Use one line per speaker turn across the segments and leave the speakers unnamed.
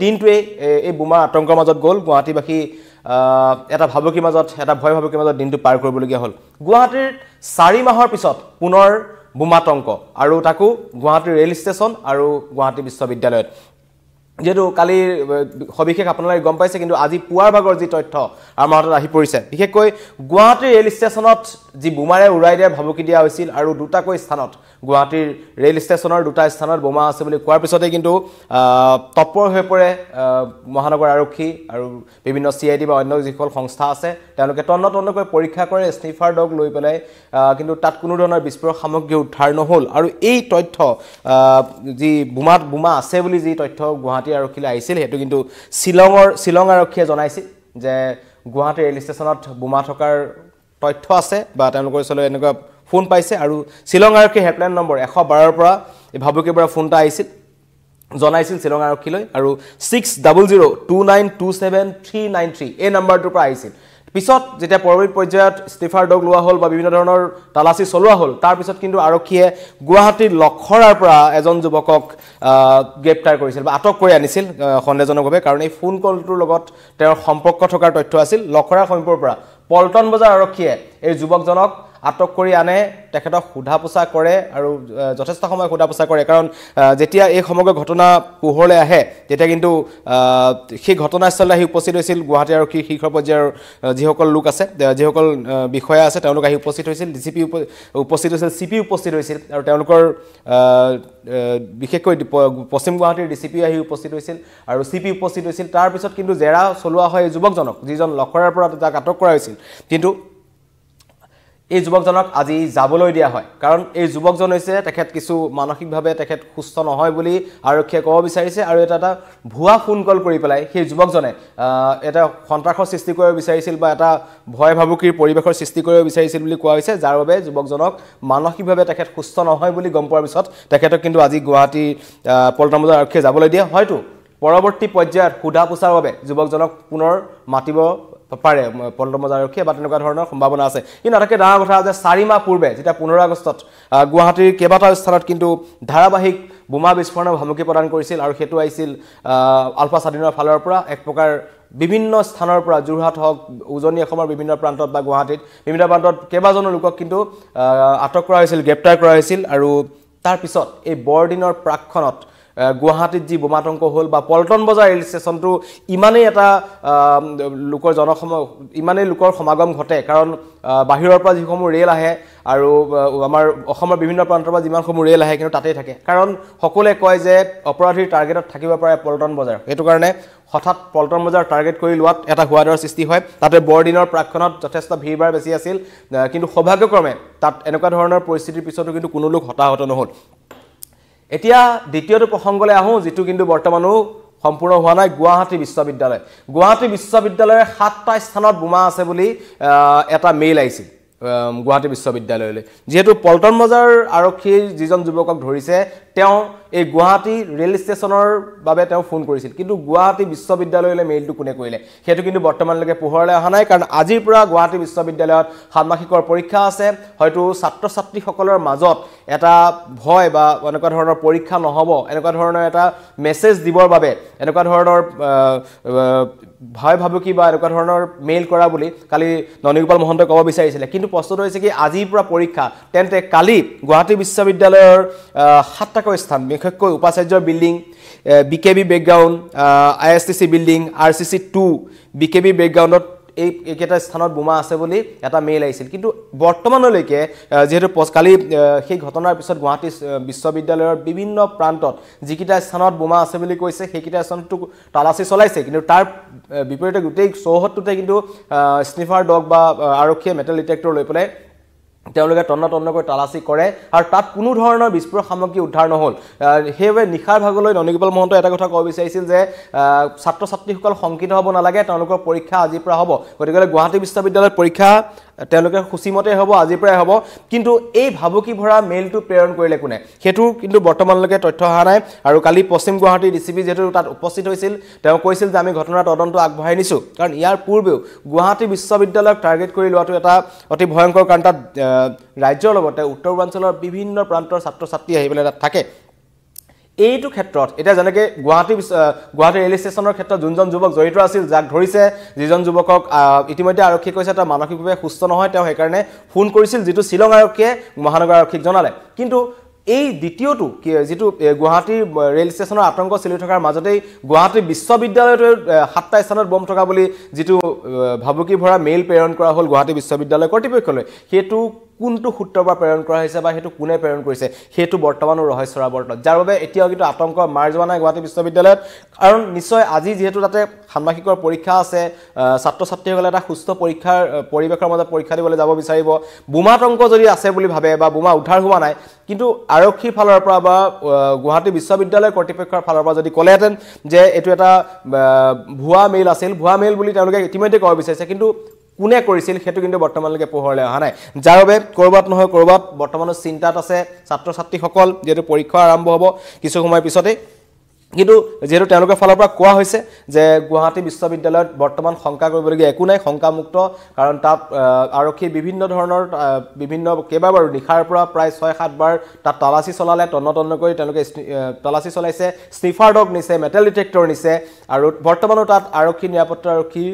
দিনটোৱে এই বোমা আতংকৰ মাজত গ'ল গুৱাহাটীবাসী এটা ভাবুকিৰ মাজত এটা ভয় ভাবুকিৰ মাজত দিনটো পাৰ কৰিবলগীয়া হ'ল গুৱাহাটীৰ 4 মাহৰ পিছত পুনৰ বোমাতংক আৰু তাকো গুৱাহাটী ৰেল ষ্টেচন আৰু গুৱাহাটী বিশ্ববিদ্যালয়ত যেটো কালি সবিশেষ আপোনালোকে গম পাইছে কিন্তু আজি পুৱাৰ ভাগৰ যি তথ্য আমাৰ হাতত আহি পৰিছে বিশেষকৈ গুৱাহাটী ৰেল ষ্টেচনত যি বোমাৰে উৰাই দিয়া ভাবুকি দিয়া হৈছিল আৰু দুটাকৈ স্থানত গুৱাহাটীৰ ৰেল ষ্টেচনৰ দুটা স্থানত বোমা আছে বুলি কোৱাৰ পিছতে কিন্তু তৎপৰ হৈ পৰে মহানগৰ আৰক্ষী আৰু বিভিন্ন CID বা অন্য যিসকল সংস্থা আছে তেওঁলোকে তন্নতন্নকৈ পৰীক্ষা কৰে স্নিফাৰ ডগ লৈ পেলাই কিন্তু তাত কোনো ধৰণৰ বিস্ফোৰক সামগ্ৰী উদ্ধাৰ নহল আৰু এই তথ্য যি বোমা আছে বুলি যি তথ্য গুৱাহাটী আৰক্ষীলৈ আহিছিল হেতু কিন্তু শিলং আৰক্ষীয়ে জনাইছিল যে গুৱাহাটী ৰেল ষ্টেচনত বোমা থকাৰ তথ্য আছে বা তেওঁলোকৰ চলে এনেকুৱা ফোন পাইছে আৰু শিলং আৰক্ষী হেল্পলাইন নম্বৰ 112 ৰ পৰা এই ভাবুকিৰ পৰা ফোনটা আহিছিল জনাইছিল শিলং আৰক্ষীলৈ আৰু 6002927393 এই নম্বৰটোৰ পৰা আহিছিল পিছত যেতিয়া পৰৱৰ্তী পৰ্যায়ত স্নিফাৰ ডগ লোৱা হ'ল বা বিভিন্ন ধৰণৰ তালাচী চলোৱা হ'ল তাৰ পিছত কিন্তু আৰক্ষীয়ে গুৱাহাটীৰ লখৰাৰ পৰা এজন যুৱকক গ্ৰেপ্তাৰ কৰিছিল বা আটক কৰি আনিছিল সন্দেহজনকভাৱে কাৰণ এই ফোন কলটোৰ লগত তেওঁৰ সম্পৰ্ক থকাৰ তথ্য আছিল লখৰাৰ সমীপৰ পৰা পল্টন বজাৰ আৰক্ষীয়ে এই যুৱকজনক আটক কৰি আনে তেখেতক সোধাপোছা কৰে আৰু যথেষ্ট সময় সোধাপোছা কৰে কাৰণ যেতিয়া এই সমগ্ৰ ঘটনা পোহৰলৈ আহে তেতিয়া কিন্তু সেই ঘটনাস্থললৈ আহি উপস্থিত হৈছিল গুৱাহাটী আৰক্ষীৰ শীৰ্ষ পৰ্যায়ৰ যিসকল লোক আছে যিসকল বিষয়া আছে তেওঁলোক আহি উপস্থিত হৈছিল DCP উপস্থিত হৈছিল CP উপস্থিত হৈছিল আৰু তেওঁলোকৰ বিশেষকৈ পশ্চিম গুৱাহাটীৰ DCP আহি উপস্থিত হৈছিল আৰু CP উপস্থিত হৈছিল তাৰ পিছত কিন্তু জেৰা চলোৱা হয় যুৱকজনক যিজন লখৰাৰ পৰা তাক আটক কৰা হৈছিল কিন্তু এই যুৱকজনক আজি যাবলৈ দিয়া হয় কাৰণ এই যুৱকজন হৈছে তেখেত কিছু মানসিকভাৱে তেখেত সুস্থ নহয় বুলি আৰক্ষীয়ে ক'ব বিচাৰিছে আৰু এটা ভুৱা ফোন কল কৰি পেলাই সেই যুৱকজনে এটা সন্ত্ৰাসৰ সৃষ্টি কৰিব বিচাৰিছিল বা এটা ভয় ভাবুকিৰ পৰিৱেশৰ সৃষ্টি কৰিব বিচাৰিছিল বুলি কোৱা হৈছে যাৰ বাবে যুৱকজনক মানসিকভাৱে তেখেত সুস্থ নহয় বুলি গম পোৱাৰ পিছত তেখেতক কিন্তু আজি গুৱাহাটী পল্টন বজাৰ আৰক্ষীয়ে যাবলৈ দিয়ে হয়তো পৰৱৰ্তী পৰ্যায়ত সোধাপোছাৰ বাবে যুৱকজনক পুনৰ মাতিব পাৰে পল্টন বজাৰ আৰক্ষীয়ে বা তেনেকুৱা ধৰণৰ সম্ভাৱনা আছে কিন্তু আটাইতকৈ ডাঙৰ কথা যে 4 মাহ পূৰ্বে যেতিয়া 15 আগষ্টত গুৱাহাটীৰ কেইবাটাও স্থানত কিন্তু ধাৰাবাহিক বোমা বিস্ফোৰণৰ ভাবুকি প্ৰদান কৰিছিল আৰু হেতু আহিছিল আলফা স্বাধীনৰ ফালৰ পৰা এক প্ৰকাৰ বিভিন্ন স্থানৰ পৰা যোৰহাট হওক উজনি অসমৰ বিভিন্ন প্ৰান্তত বা গুৱাহাটীত বিভিন্ন প্ৰান্তত কেইবাজনো লোকক কিন্তু আটক কৰা হৈছিল গ্ৰেপ্তাৰ কৰা হৈছিল আৰু তাৰ পিছত এই বৰদিনৰ প্ৰাকখনত গুৱাহাটীত যি বোমাতংক হ'ল বা পল্টন বজাৰ ৰেল ষ্টেচনটো ইমানেই এটা ইমানেই লোকৰ সমাগম ঘটে কাৰণ বাহিৰৰ পৰা যিসমূহ ৰেল আহে আৰু আমাৰ অসমৰ বিভিন্ন প্ৰান্তৰ পৰা যিমানসমূহ ৰেল আহে কিন্তু তাতেই থাকে কাৰণ সকলোৱে কয় যে অপৰাধীৰ টাৰ্গেটত থাকিব পাৰে পল্টন বজাৰ সেইটো কাৰণে হঠাৎ পল্টন বজাৰ টাৰ্গেট কৰি লোৱাত এটা হুৱাদৰ সৃষ্টি হয় তাতে বৰদিনৰ প্ৰাকখনত যথেষ্ট ভিৰভাৰ বেছি আছিল কিন্তু সৌভাগ্যক্ৰমে তাত এনেকুৱা ধৰণৰ পৰিস্থিতিৰ পিছতো কিন্তু কোনো লোক হতাহত নহল এতিয়া দ্বিতীয়টো প্ৰসংগলৈ আহো যেটো কিন্তু বৰ্তমানো সম্পূৰ্ণ হোৱা নাই গুৱাহাটী বিশ্ববিদ্যালয়ৰ 7টা স্থানত বোমা আছে বুলি এটা মেইল আহিছিল গুৱাহাটী বিশ্ববিদ্যালয়লৈ যেহেতু পল্টন বজাৰ আৰক্ষীৰ যিজন যুৱকক ধৰিছে তেওঁ এই গুৱাহাটী ৰেল ষ্টেচনৰ বাবে তেওঁ ফোন কৰিছিল কিন্তু গুৱাহাটী বিশ্ববিদ্যালয়লৈ মেইলটো কোনে কৰিলে হেতু কিন্তু বৰ্তমানলৈকে পোহৰলৈ অহা নাই কাৰণ আজিৰ পৰা গুৱাহাটী বিশ্ববিদ্যালয়ত ষান্মাসিকৰ পৰীক্ষা আছে হয়তো ছাত্ৰ ছাত্ৰীসকলৰ মাজত এটা ভয় বা এনেকুৱা ধৰণৰ পৰীক্ষা নহব এনেকুৱা ধৰণৰ এটা মেছেজ দিবৰ বাবে এনেকুৱা ধৰণৰ ভয় ভাবুকি বা এনেকুৱা ধৰণৰ মেইল কৰা বুলি কালি ননীগোপাল মহন্তই ক'ব বিচাৰিছিল কিন্তু প্ৰস্তুত হৈছে কি আজিৰ পৰা পৰীক্ষা তেন্তে কালি গুৱাহাটী বিশ্ববিদ্যালয়ৰ 7টাকৈ স্থান বিশেষকৈ উপাচাৰ্যৰ building BKB background ISTC building RCC 2 BKB বেকগ্ৰাউণ্ডত এই একেটা স্থানত বোমা আছে বুলি এটা মেইল আহিছিল কিন্তু বৰ্তমানলৈকে যেহেতু কালি সেই ঘটনাৰ পিছত গুৱাহাটী বিশ্ববিদ্যালয়ৰ বিভিন্ন প্ৰান্তত যিকিটা স্থানত বোমা আছে বুলি কৈছে সেইকিটা স্থানটো তালাচী চলাইছে কিন্তু তাৰ বিপৰীতে গোটেই চৌহদটোতে কিন্তু স্নিফাৰ ডগ বা আৰক্ষীয়ে মেটেল ডিটেক্টৰ লৈ পেলাই তেওঁলোকে তন্নতন্নকৈ তালাচী কৰে আৰু তাত কোনো ধৰণৰ বিস্ফোৰক সামগ্ৰী উদ্ধাৰ নহল হেৱে নিখাৰ ভাগলৈ ননীগোপাল মহন্ত এটা কথা ক'ব বিচাৰিছিল যে ছাত্ৰ ছাত্ৰীসকল সংকিত হ'ব নালাগে তেওঁলোকৰ পৰীক্ষা আজিৰ পৰা হ'ব গতিকে গুৱাহাটী বিশ্ববিদ্যালয়ৰ পৰীক্ষা তেওঁলোকে খুচিমতে হ'ব আজিৰ পৰাই হ'ব কিন্তু এই ভাবুকি ভৰা মেইলটো প্ৰেৰণ কৰিলে কোনে হেতু কিন্তু বৰ্তমানলৈকে তথ্য অহা নাই আৰু কালি পশ্চিম গুৱাহাটী DCP যেটো তাত উপস্থিত হৈছিল তেওঁ কৈছিল যে আমি ঘটনাৰ তদন্ত আগবঢ়াই নিছো কাৰণ ইয়াৰ পূৰ্বেও গুৱাহাটী বিশ্ববিদ্যালয়ক টাৰ্গেট কৰি লোৱাটো এটা অতি ভয়ংকৰ কাৰণ তাত ৰাজ্যৰ লগতে উত্তৰ পূৰ্বাঞ্চলৰ বিভিন্ন প্ৰান্তৰ ছাত্ৰ ছাত্ৰী আহিবলৈ তাত থাকে এইটো ক্ষেত্ৰত এতিয়া যেনেকৈ গুৱাহাটী ৰেল ষ্টেচনৰ ক্ষেত্ৰত যোনজন যুৱক জড়িত আছিল যাক ধৰিছে যিজন যুৱকক ইতিমধ্যে আৰক্ষীয়ে কৈছে তেওঁ মানসিকভাৱে সুস্থ নহয় তেওঁ সেইকাৰণে ফোন কৰিছিল যিটো শ্বিলং আৰক্ষীয়ে মহানগৰ আৰক্ষীক জনালে কিন্তু এই দ্বিতীয়টো যেটো গুৱাহাটী ৰেল ষ্টেচনৰ আতংক চলি থকাৰ মাজতেই গুৱাহাটী বিশ্ববিদ্যালয়ত 7টা স্থানত বম থকা বুলি যেটো ভাবুকি ভৰা মেইল প্ৰেৰণ কৰা হ'ল গুৱাহাটী বিশ্ববিদ্যালয় কৰ্তৃপক্ষলৈ হেতু কোনটো সূত্ৰৰ পৰা প্ৰেৰণ কৰা হৈছে বা হেতু কোনে প্ৰেৰণ কৰিছে হেতু বৰ্তমানৰ ৰহস্যৰ আৱৰ্তত যাৰ বাবে এতিয়াও কিন্তু আতংক মাৰ যোৱা নাই গুৱাহাটী বিশ্ববিদ্যালয়ত কাৰণ নিশ্চয় আজি যেহেতু তাতে ষান্মাসিকৰ পৰীক্ষা আছে ছাত্ৰ ছাত্ৰীসকলে এটা সুস্থ পৰীক্ষাৰ পৰিৱেশৰ মাজত পৰীক্ষা দিবলৈ যাব বিচাৰিব বোমা আতংক যদি আছে বুলি ভাবে বা বোমা উদ্ধাৰ হোৱা নাই কিন্তু আৰক্ষী ফালৰ পৰা বা গুৱাহাটী বিশ্ববিদ্যালয় কৰ্তৃপক্ষৰ ফালৰ পৰা যদি কলেহেঁতেন যে এইটো এটা ভুৱা মেইল আছিল ভুৱা মেইল বুলি তেওঁলোকে ইতিমধ্যে ক'ব বিচাৰিছে কিন্তু কোনে কৰিছিল হেতু কিন্তু বৰ্তমানলৈকে পোহৰলৈ অহা নাই যাৰ বাবে কৰবাত নহয় কৰবাত বৰ্তমানৰ চিন্তাত আছে ছাত্ৰ ছাত্ৰীসকল যেহেতু পৰীক্ষা আৰম্ভ হ'ব কিছু সময় পিছতে কিন্তু যেহেতু তেওঁলোকৰ ফালৰ পৰা কোৱা হৈছে যে গুৱাহাটী বিশ্ববিদ্যালয়ত বৰ্তমান শংকা কৰিবলগীয়া একো নাই শংকামুক্ত কাৰণ তাত আৰক্ষী বিভিন্ন ধৰণৰ বিভিন্ন কেইবাবাৰো নিখাৰ পৰা প্ৰায় 6-7 বাৰ তাত তালাচী চলালে তন্ন কৰি তেওঁলোকে তালাচী চলাইছে স্নিফাৰ ডগ নিছে মেটেল ডিটেক্টৰ নিছে আৰু বৰ্তমানো তাত আৰক্ষী নিৰাপত্তা আৰক্ষী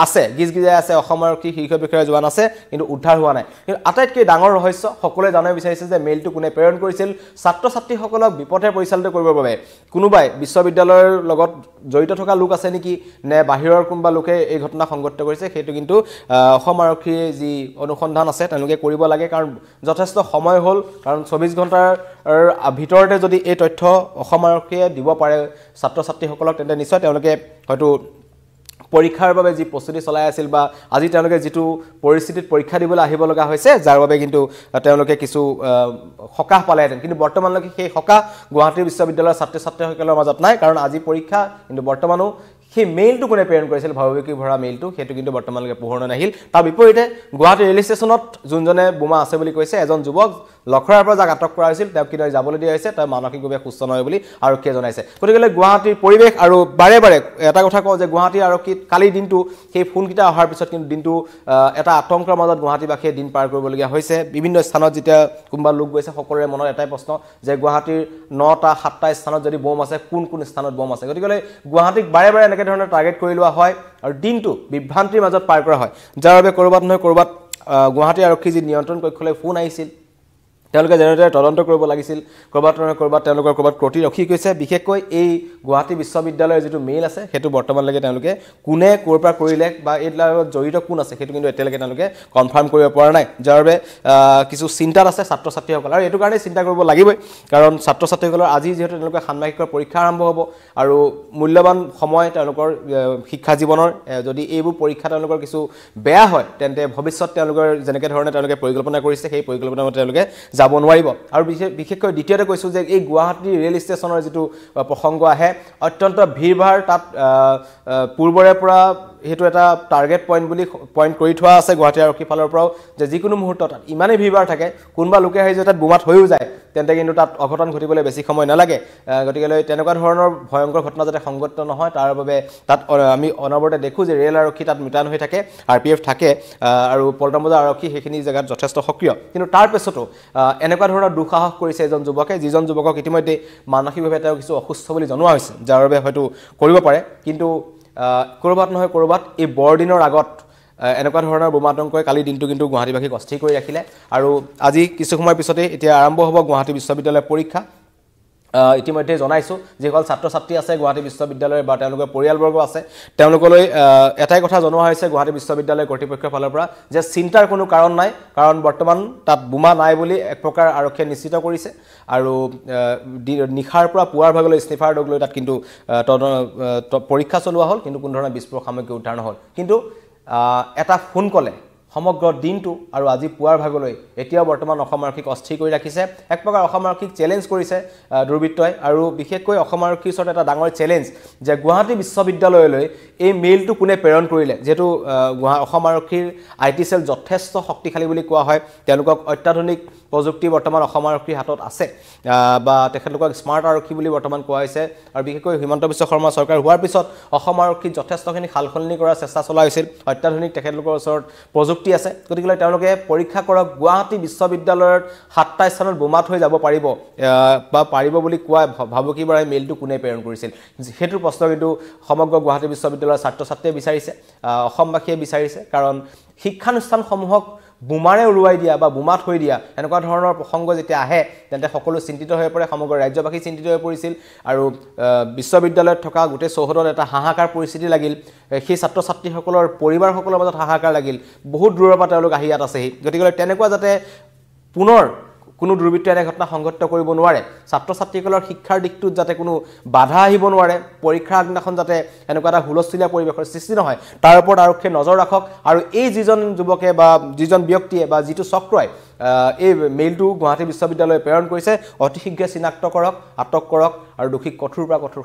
আছে গিজগিজাই আছে অসম আৰক্ষী শীৰ্ষ বিষয়া জোৱান আছে কিন্তু উদ্ধাৰ হোৱা নাই কিন্তু আটাইতকৈ ডাঙৰ ৰহস্য সকলোৱে জানিব বিচাৰিছে যে মেইলটো কোনে প্ৰেৰণ কৰিছিল ছাত্ৰ ছাত্ৰীসকলক বিপথে পৰিচালিত কৰিবৰ বাবে কোনোবাই বিশ্ববিদ্যালয়ৰ লগত জড়িত থকা লোক আছে নেকি নে বাহিৰৰ কোনবা লোকে এই ঘটনা সংঘটিত কৰিছে হেতু কিন্তু অসম আৰক্ষীৰ যি অনুসন্ধান আছে তেওঁলোকে কৰিব লাগে কাৰণ যথেষ্ট সময় হ'ল কাৰণ 24 ঘণ্টাৰ ভিতৰতে যদি এই তথ্য অসম আৰক্ষীয়ে দিব পাৰে ছাত্ৰ ছাত্ৰীসকলক তেন্তে নিশ্চয় তেওঁলোকে হয়তো পৰীক্ষাৰ বাবে যি প্ৰস্তুতি চলাই আছিল বা আজি তেওঁলোকে যেটো পৰিস্থিতিত পৰীক্ষা দিবলৈ আহিব লগা হৈছে যাৰ বাবে কিন্তু তেওঁলোকে কিছু হকাহ পালেহেঁতেন কিন্তু বৰ্তমানলৈকে সেই হকাহ গুৱাহাটী বিশ্ববিদ্যালয়ৰ ছাত্ৰ ছাত্ৰীসকলৰ মাজত নাই কাৰণ আজি পৰীক্ষা কিন্তু বৰ্তমানো সেই মেইলটো কোনে প্ৰেৰণ কৰিছিল ভাবুকি ভৰা মেইলটো হেতু কিন্তু বৰ্তমানলৈকে পোহৰ নাহিল তাৰ বিপৰীতে গুৱাহাটী ৰেল ষ্টেচনত যোনজনে বোমা আছে বুলি কৈছে এজন যুৱক লখৰাৰ পৰা যাক আটক কৰা হৈছিল তেওঁ কিদৰে যাবলৈ দিয়া হৈছে তেওঁ মানসিকভাৱে সুস্থ নহয় বুলি আৰক্ষীয়ে জনাইছে গতিকে গুৱাহাটীৰ পৰিৱেশ আৰু বাৰে এটা কথা কওঁ যে গুৱাহাটী আৰক্ষীত কালি দিনটো সেই ফোনকিটা অহাৰ পিছত কিন্তু দিনটো এটা আতংকৰ মাজত গুৱাহাটীবাসীয়ে দিন পাৰ কৰিবলগীয়া হৈছে বিভিন্ন স্থানত যেতিয়া কোনবা লোক গৈছে সকলোৰে মনত এটাই প্ৰশ্ন যে গুৱাহাটীৰ 9টা 7টা স্থানত যদি বম আছে কোন স্থানত বম আছে গতিকে গুৱাহাটীক বাৰে এনেকে ধৰণৰ টাৰ্গেট কৰি লোৱা হয় আৰু দিনটো বিভ্ৰান্তিৰ মাজত পাৰ কৰা হয় যাৰ বাবে কৰবাত নহয় কৰবাত গুৱাহাটী আৰক্ষী যি নিয়ন্ত্ৰণ কক্ষলৈ ফোন আহিছিল তেওঁলোকে যেনেদৰে তদন্ত কৰিব লাগিছিল কৰবাত নহয় কৰবাত তেওঁলোকৰ কৰবাত ক্ৰটি ৰখি গৈছে বিশেষকৈ এই গুৱাহাটী বিশ্ববিদ্যালয়ৰ যেটো মেইল আছে হেতু বৰ্তমানলৈকে তেওঁলোকে কোনে ক'ৰ পৰা কৰিলে বা এই লগত জড়িত কোন আছে হেতু কিন্তু এতিয়ালৈকে তেওঁলোকে কনফাৰ্ম কৰিব পৰা নাই যাৰ বাবে কিছু চিন্তাত আছে ছাত্ৰ ছাত্ৰীসকল আৰু এটো কাৰণে চিন্তা কৰিব লাগিবই কাৰণ ছাত্ৰ ছাত্ৰীসকলৰ আজি যেহেতু তেওঁলোকৰ ষান্মাসিকৰ পৰীক্ষা আৰম্ভ হ'ব আৰু মূল্যৱান সময় তেওঁলোকৰ শিক্ষা জীৱনৰ যদি এইবোৰ পৰীক্ষা তেওঁলোকৰ কিছু বেয়া হয় তেন্তে ভৱিষ্যত তেওঁলোকৰ যেনেকৈ ধৰণে তেওঁলোকে পৰিকল্পনা কৰিছে সেই পৰিকল্পনা মতে তেওঁলোকে যাব নোৱাৰিব আৰু বিশেষকৈ দ্বিতীয়তে কৈছো যে এই গুৱাহাটী ৰেল ষ্টেচনৰ যেটো প্ৰসংগ আহে অত্যন্ত ভিৰভাৰ তাত পূৰ্বৰে পৰা হেতু এটা টাৰ্গেট পইণ্ট বুলি পইণ্ট কৰি থোৱা আছে গুৱাহাটী আৰক্ষী ফালৰ পৰাও যে যিকোনো মুহূৰ্তত ইমানে ভিৰভাৰ থাকে কোনবা লোকে আহি যে তাত বোমাত হৈও যায় তেন্তে কিন্তু তাত অঘটন ঘটিবলৈ বেছি সময় নালাগে গতিকে তেনেকুৱা ধৰণৰ ভয়ংকৰ ঘটনা যাতে সংঘটিত নহয় তাৰ বাবে তাত আমি অনবৰতে দেখো যে ৰেল আৰক্ষী তাত মিটান হৈ থাকে আৰপিএফ থাকে আৰু পল্টন বজাৰ আৰক্ষী সেইখিনি জায়গাত যথেষ্ট সক্ৰিয় কিন্তু তাৰ পিছতো এনেকুৱা ধৰণৰ দুঃসাহস কৰিছে এজন যুৱকে যিজন যুৱকক ইতিমধ্যে মানসিকভাৱে তেওঁ কিছু অসুস্থ বুলি জনোৱা হৈছে যাৰ বাবে হয়তো কৰিব পাৰে কিন্তু কৰবাত নহয় কৰবাত এই বৰদিনৰ আগত এনেকুৱা ধৰণৰ বোমা আতংকই কালি দিনটো কিন্তু গুৱাহাটীবাসীক অস্থিৰ কৰি ৰাখিলে আৰু আজি কিছু সময় পিছতে এতিয়া আৰম্ভ হ'ব গুৱাহাটী বিশ্ববিদ্যালয়ৰ পৰীক্ষা ইতিমধ্যে জনাইছো যিসকল ছাত্ৰ ছাত্ৰী আছে গুৱাহাটী বিশ্ববিদ্যালয়ৰ বা তেওঁলোকৰ পৰিয়ালবৰ্গ আছে তেওঁলোকলৈ এটাই কথা জনোৱা হৈছে গুৱাহাটী বিশ্ববিদ্যালয় কৰ্তৃপক্ষৰ ফালৰ পৰা যে চিন্তাৰ কোনো কাৰণ নাই কাৰণ বৰ্তমান তাত বোমা নাই বুলি এক প্ৰকাৰ আৰক্ষীয়ে নিশ্চিত কৰিছে আৰু নিখাৰ পৰা পুৱাৰ ভাগলৈ স্নিফাৰ ডগ লৈ তাত কিন্তু পৰীক্ষা চলোৱা হ'ল কিন্তু কোনো ধৰণৰ বিস্ফোৰক সামগ্ৰী উদ্ধাৰ নহ'ল কিন্তু এটা ফোন কলে সমগ্ৰ দিনটো আৰু আজি পুৱাৰ ভাগলৈ এতিয়াও বৰ্তমান অসম আৰক্ষীক অস্থিৰ কৰি ৰাখিছে এক প্ৰকাৰ অসম আৰক্ষীক চ্যালেঞ্জ কৰিছে দুৰ্বৃত্তই আৰু বিশেষকৈ অসম আৰক্ষীৰ ওচৰত এটা ডাঙৰ চ্যালেঞ্জ যে গুৱাহাটী বিশ্ববিদ্যালয়লৈ এই মেইলটো কোনে প্ৰেৰণ কৰিলে যেটো অসম আৰক্ষীৰ আইটি সেল যথেষ্ট শক্তিশালী বুলি কোৱা হয় তেওঁলোকক অত্যাধুনিক প্ৰযুক্তি বৰ্তমান অসম আৰক্ষীৰ হাতত আছে বা তেখেতলোকক স্মাৰ্ট আৰক্ষী বুলি বৰ্তমান কোৱা হৈছে আৰু বিশেষকৈ হিমন্ত বিশ্ব শৰ্মা চৰকাৰ হোৱাৰ পিছত অসম আৰক্ষী যথেষ্টখিনি খালখলনি কৰাৰ চেষ্টা চলাই আছিল অত্যাধুনিক তেখেতলোকৰ ওচৰত প্ৰযুক্তি যুক্তি আছে গতিকে তেওঁলোকে পৰীক্ষা কৰক গুৱাহাটী বিশ্ববিদ্যালয়ৰ 7টা স্থানত বোমা থৈ যাব পাৰিব বা পাৰিব বুলি কোৱা ভাবুকি বৰাই মেইলটো কোনে প্ৰেৰণ কৰিছিল হেতু প্ৰশ্ন কিন্তু সমগ্ৰ গুৱাহাটী বিশ্ববিদ্যালয়ৰ ছাত্ৰ ছাত্ৰীয়ে বিচাৰিছে অসমবাসীয়ে বিচাৰিছে কাৰণ শিক্ষানুষ্ঠানসমূহক বোমাৰে উৰুৱাই দিয়া বা বোমা থৈ দিয়া এনেকুৱা ধৰণৰ প্ৰসংগ যেতিয়া আহে তেন্তে সকলো চিন্তিত হৈ পৰে সমগ্ৰ ৰাজ্যবাসী চিন্তিত হৈ পৰিছিল আৰু বিশ্ববিদ্যালয়ত থকা গোটেই চৌহদত এটা হাহাকাৰ পৰিস্থিতি লাগিল সেই ছাত্ৰ ছাত্ৰীসকলৰ পৰিবাৰসকলৰ মাজত হাহাকাৰ লাগিল বহুত দূৰৰ পৰা তেওঁলোক আহি ইয়াত আছেহি গতিকে তেনেকুৱা যাতে পুনৰ কোনো দুৰ্বৃত্ত এনে ঘটনা সংঘটিত কৰিব নোৱাৰে ছাত্ৰ ছাত্ৰীসকলৰ শিক্ষাৰ দিশটোত যাতে কোনো বাধা আহিব নোৱাৰে পৰীক্ষাৰ আগদিনাখন যাতে এনেকুৱা এটা হুলস্থুলীয়া পৰিৱেশৰ সৃষ্টি নহয় তাৰ ওপৰত আৰক্ষীয়ে নজৰ ৰাখক আৰু এই যিজন যুৱকে বা যিজন ব্যক্তিয়ে বা যিটো চক্ৰই এই মেইলটো গুৱাহাটী বিশ্ববিদ্যালয়ে প্ৰেৰণ কৰিছে অতি শীঘ্ৰে চিনাক্ত কৰক আটক কৰক আৰু দোষীক কঠোৰ পৰা কঠোৰ